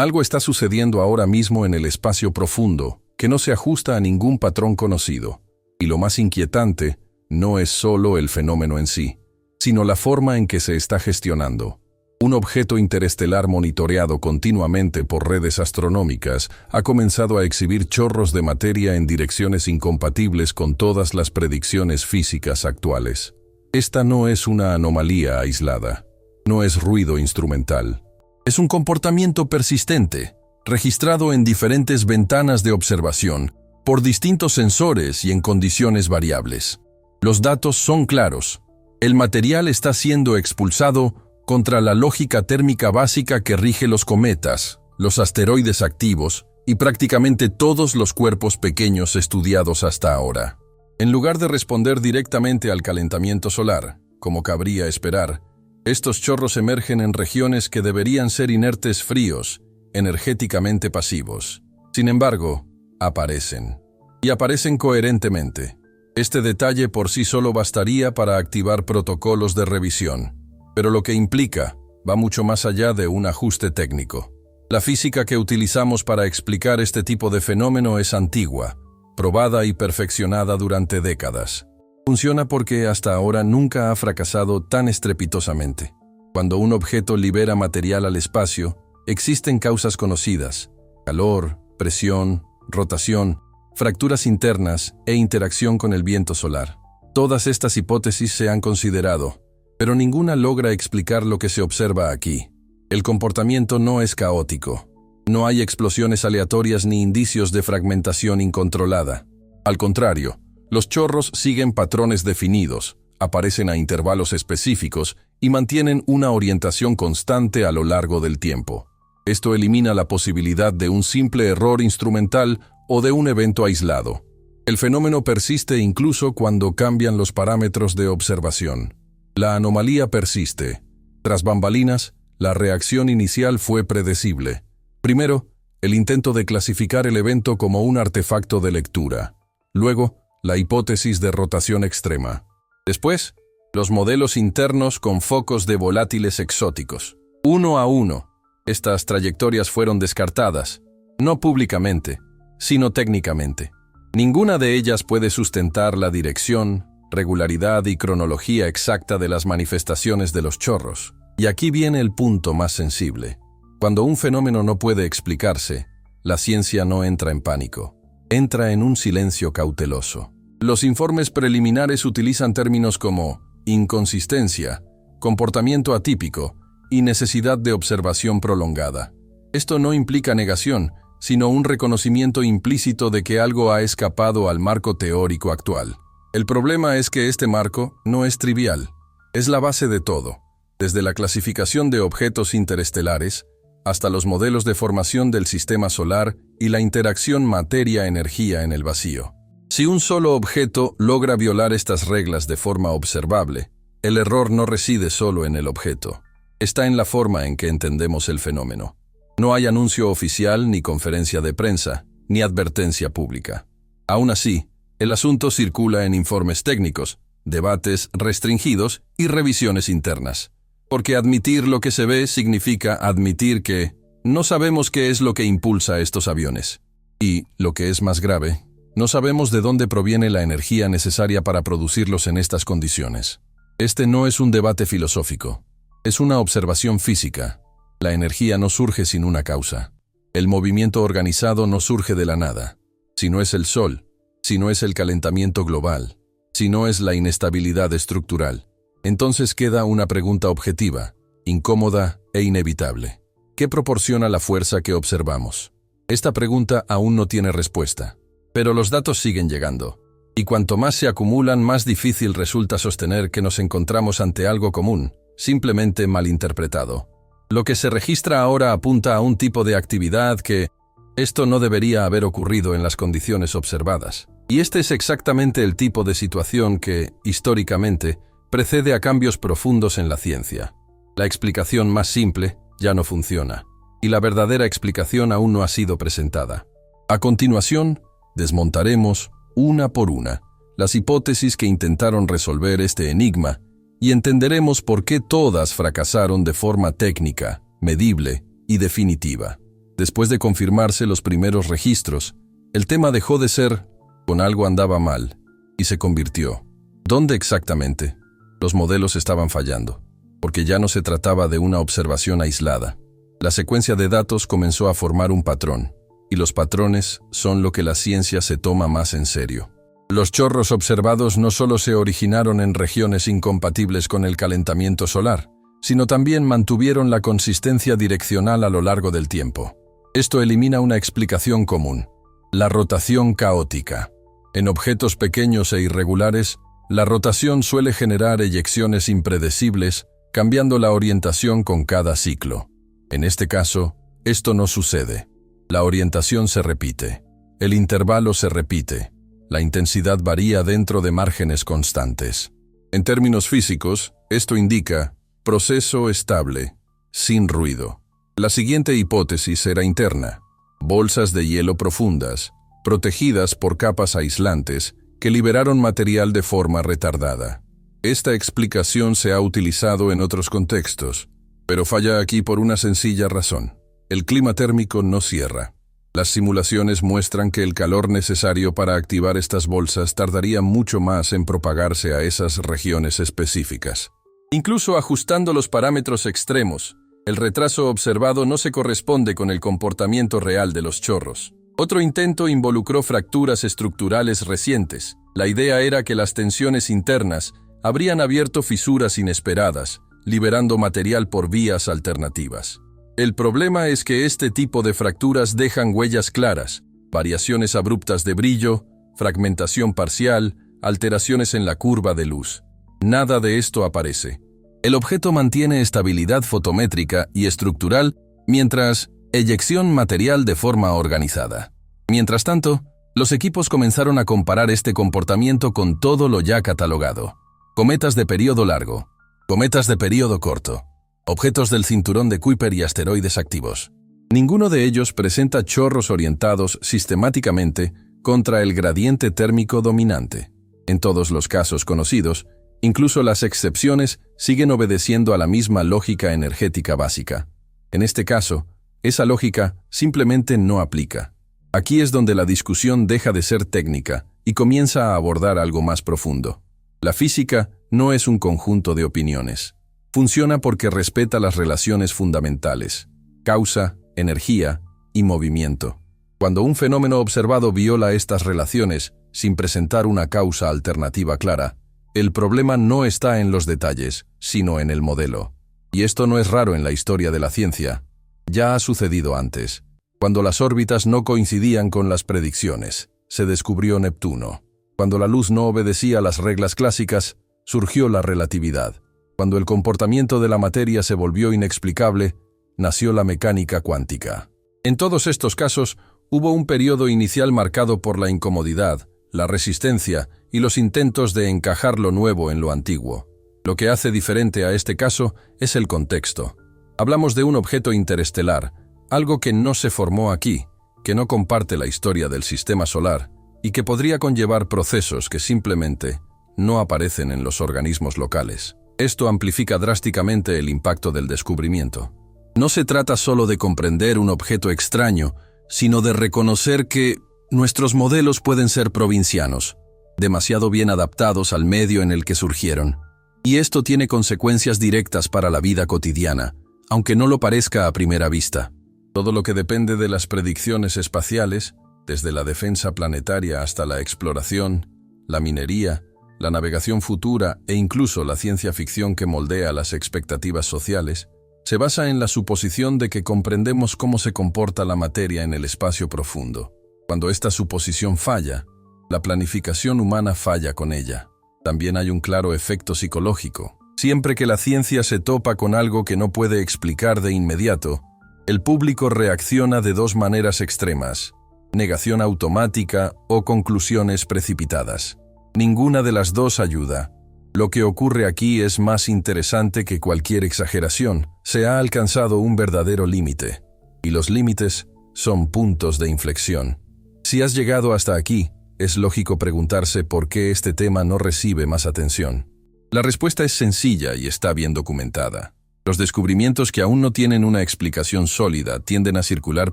Algo está sucediendo ahora mismo en el espacio profundo, que no se ajusta a ningún patrón conocido. Y lo más inquietante no es solo el fenómeno en sí, sino la forma en que se está gestionando. Un objeto interestelar monitoreado continuamente por redes astronómicas ha comenzado a exhibir chorros de materia en direcciones incompatibles con todas las predicciones físicas actuales. Esta no es una anomalía aislada, no es ruido instrumental. Es un comportamiento persistente, registrado en diferentes ventanas de observación, por distintos sensores y en condiciones variables. Los datos son claros. El material está siendo expulsado contra la lógica térmica básica que rige los cometas, los asteroides activos y prácticamente todos los cuerpos pequeños estudiados hasta ahora. En lugar de responder directamente al calentamiento solar, como cabría esperar, estos chorros emergen en regiones que deberían ser inertes fríos, energéticamente pasivos. Sin embargo, aparecen. Y aparecen coherentemente. Este detalle por sí solo bastaría para activar protocolos de revisión. Pero lo que implica va mucho más allá de un ajuste técnico. La física que utilizamos para explicar este tipo de fenómeno es antigua, probada y perfeccionada durante décadas. Funciona porque hasta ahora nunca ha fracasado tan estrepitosamente. Cuando un objeto libera material al espacio, existen causas conocidas: calor, presión, rotación, fracturas internas e interacción con el viento solar. Todas estas hipótesis se han considerado, pero ninguna logra explicar lo que se observa aquí. El comportamiento no es caótico. No hay explosiones aleatorias ni indicios de fragmentación incontrolada. Al contrario, los chorros siguen patrones definidos, aparecen a intervalos específicos y mantienen una orientación constante a lo largo del tiempo. Esto elimina la posibilidad de un simple error instrumental o de un evento aislado. El fenómeno persiste incluso cuando cambian los parámetros de observación. La anomalía persiste. Tras bambalinas, la reacción inicial fue predecible. Primero, el intento de clasificar el evento como un artefacto de lectura. Luego, la hipótesis de rotación extrema. Después, los modelos internos con focos de volátiles exóticos. Uno a uno, estas trayectorias fueron descartadas, no públicamente, sino técnicamente. Ninguna de ellas puede sustentar la dirección, regularidad y cronología exacta de las manifestaciones de los chorros. Y aquí viene el punto más sensible. Cuando un fenómeno no puede explicarse, la ciencia no entra en pánico. Entra en un silencio cauteloso. Los informes preliminares utilizan términos como inconsistencia, comportamiento atípico y necesidad de observación prolongada. Esto no implica negación, sino un reconocimiento implícito de que algo ha escapado al marco teórico actual. El problema es que este marco no es trivial. Es la base de todo, desde la clasificación de objetos interestelares hasta los modelos de formación del sistema solar y la interacción materia-energía en el vacío. Si un solo objeto logra violar estas reglas de forma observable, el error no reside solo en el objeto. Está en la forma en que entendemos el fenómeno. No hay anuncio oficial, ni conferencia de prensa, ni advertencia pública. Aún así, el asunto circula en informes técnicos, debates restringidos y revisiones internas. Porque admitir lo que se ve significa admitir que no sabemos qué es lo que impulsa estos aviones. Y, lo que es más grave, no sabemos de dónde proviene la energía necesaria para producirlos en estas condiciones. Este no es un debate filosófico, es una observación física. La energía no surge sin una causa. El movimiento organizado no surge de la nada. Si no es el Sol, si no es el calentamiento global, si no es la inestabilidad estructural, entonces queda una pregunta objetiva, incómoda e inevitable. ¿Qué proporciona la fuerza que observamos? Esta pregunta aún no tiene respuesta, pero los datos siguen llegando. Y cuanto más se acumulan, más difícil resulta sostener que nos encontramos ante algo común, simplemente malinterpretado. Lo que se registra ahora apunta a un tipo de actividad que esto no debería haber ocurrido en las condiciones observadas. Y este es exactamente el tipo de situación que, históricamente, precede a cambios profundos en la ciencia. La explicación más simple ya no funciona, y la verdadera explicación aún no ha sido presentada. A continuación, desmontaremos, una por una, las hipótesis que intentaron resolver este enigma y entenderemos por qué todas fracasaron de forma técnica, medible y definitiva. Después de confirmarse los primeros registros, el tema dejó de ser «con algo andaba mal» y se convirtió «¿dónde exactamente?» Los modelos estaban fallando, porque ya no se trataba de una observación aislada. La secuencia de datos comenzó a formar un patrón, y los patrones son lo que la ciencia se toma más en serio. Los chorros observados no solo se originaron en regiones incompatibles con el calentamiento solar, sino también mantuvieron la consistencia direccional a lo largo del tiempo. Esto elimina una explicación común: la rotación caótica. En objetos pequeños e irregulares, la rotación suele generar eyecciones impredecibles, cambiando la orientación con cada ciclo. En este caso, esto no sucede. La orientación se repite, el intervalo se repite, la intensidad varía dentro de márgenes constantes. En términos físicos, esto indica proceso estable, sin ruido. La siguiente hipótesis era interna: bolsas de hielo profundas, protegidas por capas aislantes, que liberaron material de forma retardada. Esta explicación se ha utilizado en otros contextos, pero falla aquí por una sencilla razón: el clima térmico no cierra. Las simulaciones muestran que el calor necesario para activar estas bolsas tardaría mucho más en propagarse a esas regiones específicas. Incluso ajustando los parámetros extremos, el retraso observado no se corresponde con el comportamiento real de los chorros. Otro intento involucró fracturas estructurales recientes. La idea era que las tensiones internas habrían abierto fisuras inesperadas, liberando material por vías alternativas. El problema es que este tipo de fracturas dejan huellas claras: variaciones abruptas de brillo, fragmentación parcial, alteraciones en la curva de luz. Nada de esto aparece. El objeto mantiene estabilidad fotométrica y estructural, mientras eyección material de forma organizada. Mientras tanto, los equipos comenzaron a comparar este comportamiento con todo lo ya catalogado: cometas de periodo largo, cometas de periodo corto, objetos del cinturón de Kuiper y asteroides activos. Ninguno de ellos presenta chorros orientados sistemáticamente contra el gradiente térmico dominante. En todos los casos conocidos, incluso las excepciones siguen obedeciendo a la misma lógica energética básica. En este caso, esa lógica simplemente no aplica. Aquí es donde la discusión deja de ser técnica y comienza a abordar algo más profundo. La física no es un conjunto de opiniones. Funciona porque respeta las relaciones fundamentales: causa, energía y movimiento. Cuando un fenómeno observado viola estas relaciones sin presentar una causa alternativa clara, el problema no está en los detalles, sino en el modelo. Y esto no es raro en la historia de la ciencia. Ya ha sucedido antes. Cuando las órbitas no coincidían con las predicciones, se descubrió Neptuno. Cuando la luz no obedecía a las reglas clásicas, surgió la relatividad. Cuando el comportamiento de la materia se volvió inexplicable, nació la mecánica cuántica. En todos estos casos, hubo un periodo inicial marcado por la incomodidad, la resistencia y los intentos de encajar lo nuevo en lo antiguo. Lo que hace diferente a este caso es el contexto. Hablamos de un objeto interestelar, algo que no se formó aquí, que no comparte la historia del sistema solar y que podría conllevar procesos que simplemente no aparecen en los organismos locales. Esto amplifica drásticamente el impacto del descubrimiento. No se trata solo de comprender un objeto extraño, sino de reconocer que nuestros modelos pueden ser provincianos, demasiado bien adaptados al medio en el que surgieron. Y esto tiene consecuencias directas para la vida cotidiana, aunque no lo parezca a primera vista. Todo lo que depende de las predicciones espaciales, desde la defensa planetaria hasta la exploración, la minería, la navegación futura e incluso la ciencia ficción que moldea las expectativas sociales, se basa en la suposición de que comprendemos cómo se comporta la materia en el espacio profundo. Cuando esta suposición falla, la planificación humana falla con ella. También hay un claro efecto psicológico. Siempre que la ciencia se topa con algo que no puede explicar de inmediato, el público reacciona de dos maneras extremas: negación automática o conclusiones precipitadas. Ninguna de las dos ayuda. Lo que ocurre aquí es más interesante que cualquier exageración. Se ha alcanzado un verdadero límite. Y los límites son puntos de inflexión. Si has llegado hasta aquí, es lógico preguntarse por qué este tema no recibe más atención. La respuesta es sencilla y está bien documentada. Los descubrimientos que aún no tienen una explicación sólida tienden a circular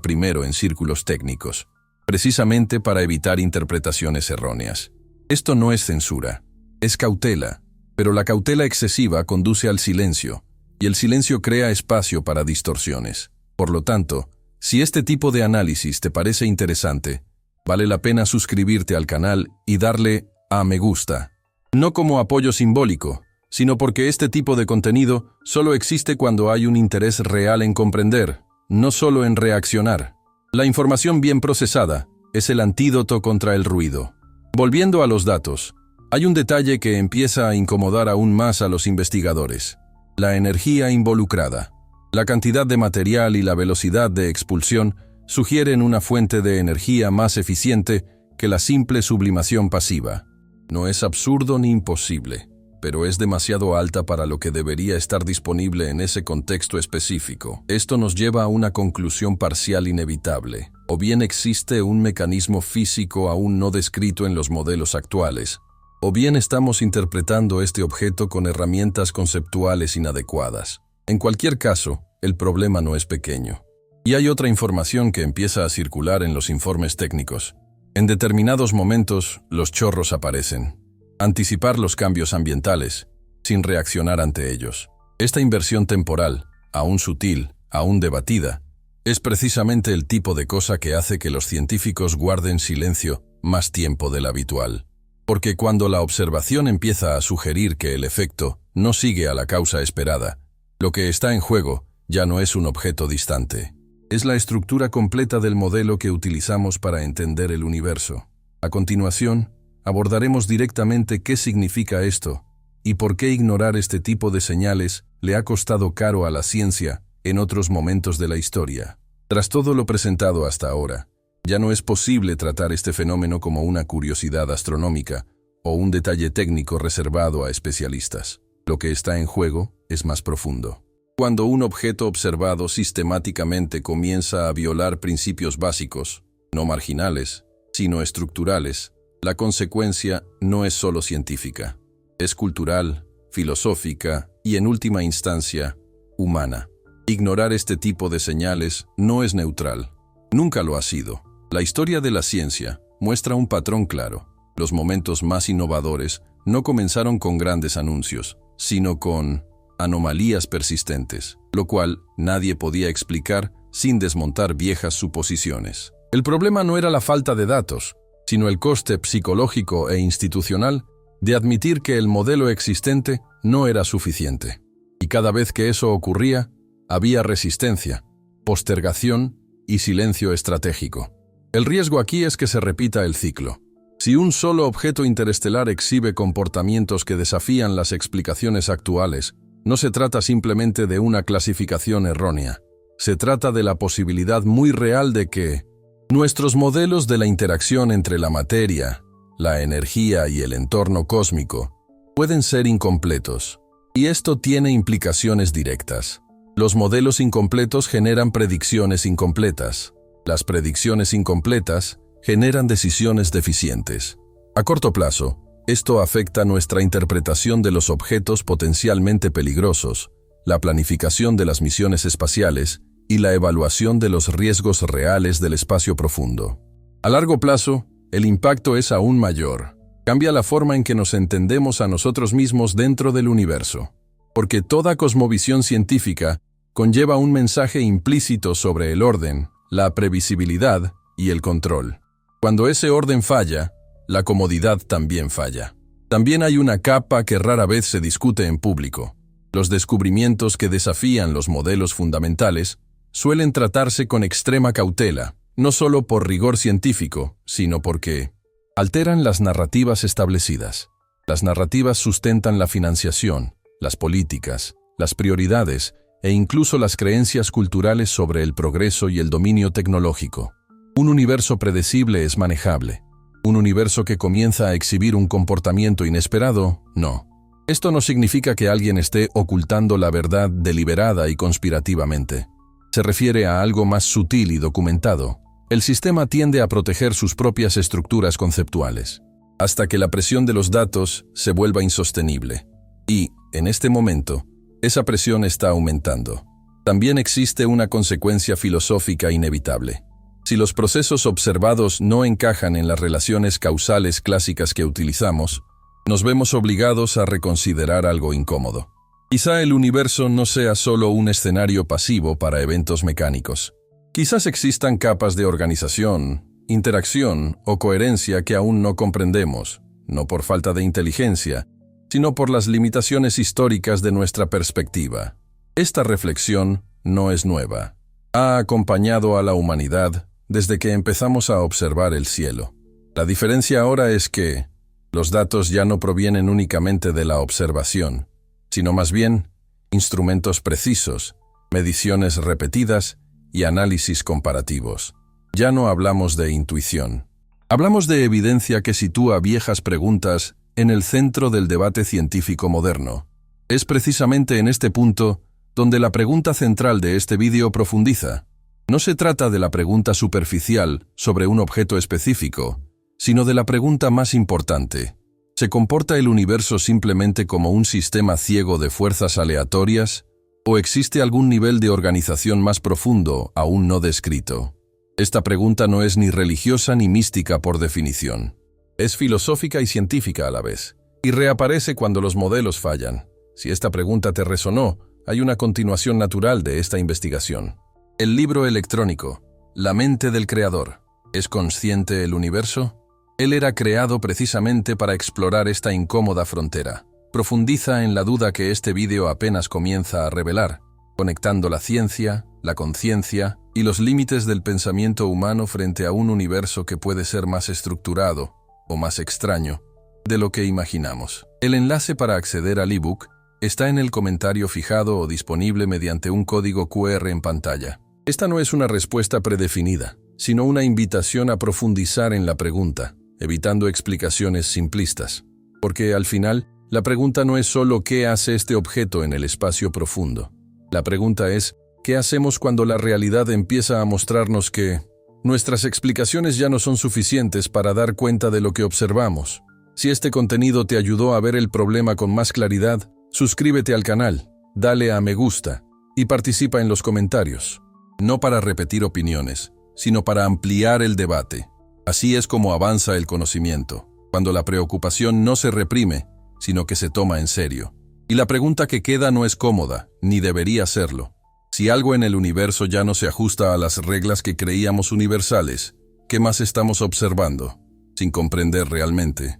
primero en círculos técnicos, precisamente para evitar interpretaciones erróneas. Esto no es censura, es cautela, pero la cautela excesiva conduce al silencio, y el silencio crea espacio para distorsiones. Por lo tanto, si este tipo de análisis te parece interesante, vale la pena suscribirte al canal y darle a me gusta. No como apoyo simbólico, sino porque este tipo de contenido solo existe cuando hay un interés real en comprender, no solo en reaccionar. La información bien procesada es el antídoto contra el ruido. Volviendo a los datos, hay un detalle que empieza a incomodar aún más a los investigadores: la energía involucrada. La cantidad de material y la velocidad de expulsión sugieren una fuente de energía más eficiente que la simple sublimación pasiva. No es absurdo ni imposible, pero es demasiado alta para lo que debería estar disponible en ese contexto específico. Esto nos lleva a una conclusión parcial inevitable. O bien existe un mecanismo físico aún no descrito en los modelos actuales, o bien estamos interpretando este objeto con herramientas conceptuales inadecuadas. En cualquier caso, el problema no es pequeño. Y hay otra información que empieza a circular en los informes técnicos. En determinados momentos, los chorros aparecen. Anticipar los cambios ambientales, sin reaccionar ante ellos. Esta inversión temporal, aún sutil, aún debatida, es precisamente el tipo de cosa que hace que los científicos guarden silencio más tiempo del habitual. Porque cuando la observación empieza a sugerir que el efecto no sigue a la causa esperada, lo que está en juego ya no es un objeto distante. Es la estructura completa del modelo que utilizamos para entender el universo. A continuación, abordaremos directamente qué significa esto y por qué ignorar este tipo de señales le ha costado caro a la ciencia en otros momentos de la historia. Tras todo lo presentado hasta ahora, ya no es posible tratar este fenómeno como una curiosidad astronómica o un detalle técnico reservado a especialistas. Lo que está en juego es más profundo. Cuando un objeto observado sistemáticamente comienza a violar principios básicos, no marginales, sino estructurales, la consecuencia no es solo científica, es cultural, filosófica y, en última instancia, humana. Ignorar este tipo de señales no es neutral. Nunca lo ha sido. La historia de la ciencia muestra un patrón claro. Los momentos más innovadores no comenzaron con grandes anuncios, sino con anomalías persistentes, lo cual nadie podía explicar sin desmontar viejas suposiciones. El problema no era la falta de datos, sino el coste psicológico e institucional de admitir que el modelo existente no era suficiente. Y cada vez que eso ocurría, había resistencia, postergación y silencio estratégico. El riesgo aquí es que se repita el ciclo. Si un solo objeto interestelar exhibe comportamientos que desafían las explicaciones actuales, no se trata simplemente de una clasificación errónea. Se trata de la posibilidad muy real de que nuestros modelos de la interacción entre la materia, la energía y el entorno cósmico pueden ser incompletos. Y esto tiene implicaciones directas. Los modelos incompletos generan predicciones incompletas. Las predicciones incompletas generan decisiones deficientes. A corto plazo, esto afecta nuestra interpretación de los objetos potencialmente peligrosos, la planificación de las misiones espaciales y la evaluación de los riesgos reales del espacio profundo. A largo plazo, el impacto es aún mayor. Cambia la forma en que nos entendemos a nosotros mismos dentro del universo. Porque toda cosmovisión científica conlleva un mensaje implícito sobre el orden, la previsibilidad y el control. Cuando ese orden falla, la comodidad también falla. También hay una capa que rara vez se discute en público. Los descubrimientos que desafían los modelos fundamentales suelen tratarse con extrema cautela, no solo por rigor científico, sino porque alteran las narrativas establecidas. Las narrativas sustentan la financiación, las políticas, las prioridades e incluso las creencias culturales sobre el progreso y el dominio tecnológico. Un universo predecible es manejable. Un universo que comienza a exhibir un comportamiento inesperado, no. Esto no significa que alguien esté ocultando la verdad deliberada y conspirativamente. Se refiere a algo más sutil y documentado. El sistema tiende a proteger sus propias estructuras conceptuales, hasta que la presión de los datos se vuelva insostenible. Y, en este momento, esa presión está aumentando. También existe una consecuencia filosófica inevitable. Si los procesos observados no encajan en las relaciones causales clásicas que utilizamos, nos vemos obligados a reconsiderar algo incómodo. Quizá el universo no sea solo un escenario pasivo para eventos mecánicos. Quizás existan capas de organización, interacción o coherencia que aún no comprendemos, no por falta de inteligencia, sino por las limitaciones históricas de nuestra perspectiva. Esta reflexión no es nueva. Ha acompañado a la humanidad desde que empezamos a observar el cielo. La diferencia ahora es que los datos ya no provienen únicamente de la observación, sino más bien instrumentos precisos, mediciones repetidas y análisis comparativos. Ya no hablamos de intuición. Hablamos de evidencia que sitúa viejas preguntas en el centro del debate científico moderno. Es precisamente en este punto donde la pregunta central de este vídeo profundiza. No se trata de la pregunta superficial sobre un objeto específico, sino de la pregunta más importante. ¿Se comporta el universo simplemente como un sistema ciego de fuerzas aleatorias? ¿O existe algún nivel de organización más profundo aún no descrito? Esta pregunta no es ni religiosa ni mística por definición. Es filosófica y científica a la vez, y reaparece cuando los modelos fallan. Si esta pregunta te resonó, hay una continuación natural de esta investigación. El libro electrónico, La mente del creador. ¿Es consciente el universo? Él era creado precisamente para explorar esta incómoda frontera. Profundiza en la duda que este vídeo apenas comienza a revelar, conectando la ciencia, la conciencia y los límites del pensamiento humano frente a un universo que puede ser más estructurado o más extraño de lo que imaginamos. El enlace para acceder al ebook está en el comentario fijado o disponible mediante un código QR en pantalla. Esta no es una respuesta predefinida, sino una invitación a profundizar en la pregunta, evitando explicaciones simplistas. Porque al final, la pregunta no es solo ¿qué hace este objeto en el espacio profundo? La pregunta es ¿qué hacemos cuando la realidad empieza a mostrarnos que nuestras explicaciones ya no son suficientes para dar cuenta de lo que observamos? Si este contenido te ayudó a ver el problema con más claridad, suscríbete al canal, dale a me gusta y participa en los comentarios. No para repetir opiniones, sino para ampliar el debate. Así es como avanza el conocimiento, cuando la preocupación no se reprime, sino que se toma en serio. Y la pregunta que queda no es cómoda, ni debería serlo. Si algo en el universo ya no se ajusta a las reglas que creíamos universales, ¿qué más estamos observando, sin comprender realmente?